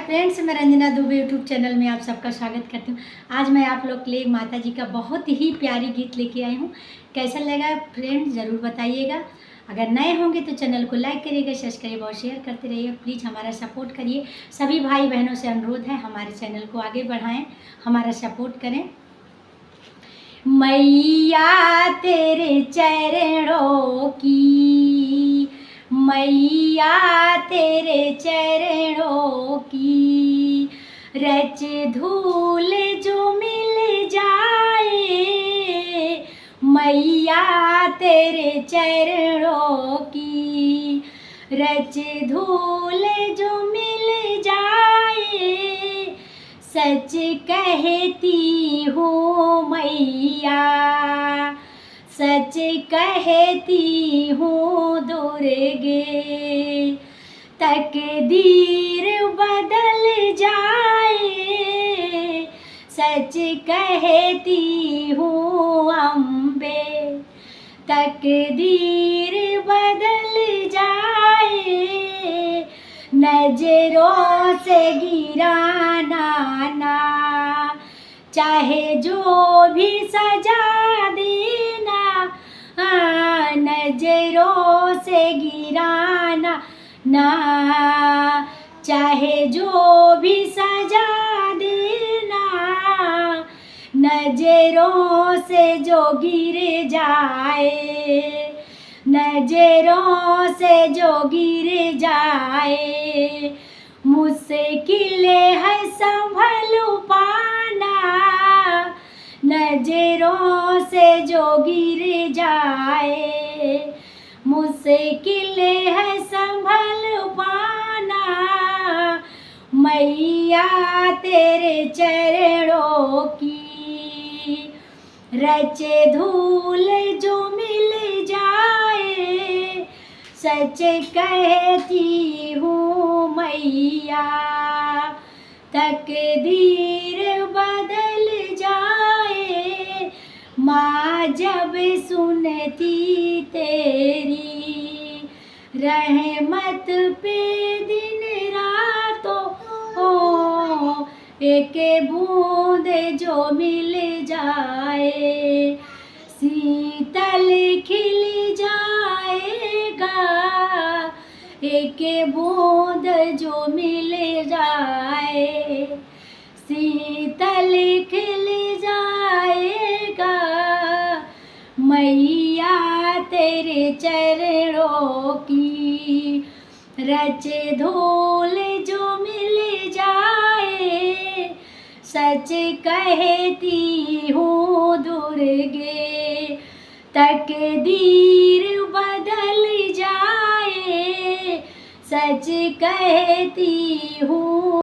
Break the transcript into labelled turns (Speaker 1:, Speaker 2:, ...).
Speaker 1: Friends, मैं Ranjana Dubey YouTube channel में आप सबका स्वागत करती हूँ। आज मैं आप लोग के लिए माता जी का बहुत ही प्यारी गीत लेके आई हूँ। कैसा लगा फ्रेंड्स ज़रूर बताइएगा। अगर नए होंगे तो चैनल को लाइक करिएगा, सब्सक्राइब और शेयर करते रहिए। प्लीज़ हमारा सपोर्ट करिए। सभी भाई बहनों से अनुरोध है, हमारे चैनल को आगे बढ़ाएँ, हमारा सपोर्ट करें। मैया तेरे चरणों की, मैया तेरे चरणों की रच धूल जो मिल जाए, मैया तेरे चरणों की रच धूल जो मिल जाए। सच कहती हूँ मैया, सच कहती हूँ दुर्गे, तकदीर बदल जाए। सच कहती हूँ अम्बे, तकदीर बदल जाए। नजरों से गिराना ना, चाहे जो भी सजा देना, नजरों से गिराना ना, चाहे जो भी सजा देना। नजरों से जो गिर जाए, नजरों से जो गिर जाए, मुश्किल है संभल पाना। नजरों से जो गिर जाए, मुश्किल है संभल पाना। मैया तेरे चरणों की रचे धूल जो मिल जाए। सच कहती हूँ मैया, तकदीर बदल जाए। माँ जब सुनती तेरी रहमत पे दिन रातों, एक बूंद जो मिल जाए, शीतल खिल जाएगा। एक बूंद जो मिल जाए, शीतल खिल जाएगा। मैया तेरे चरणों की रच धूल जो मिल जाए। सच कहती हूँ दुर्गे, तकदीर बदल जाए। सच कहती हूँ।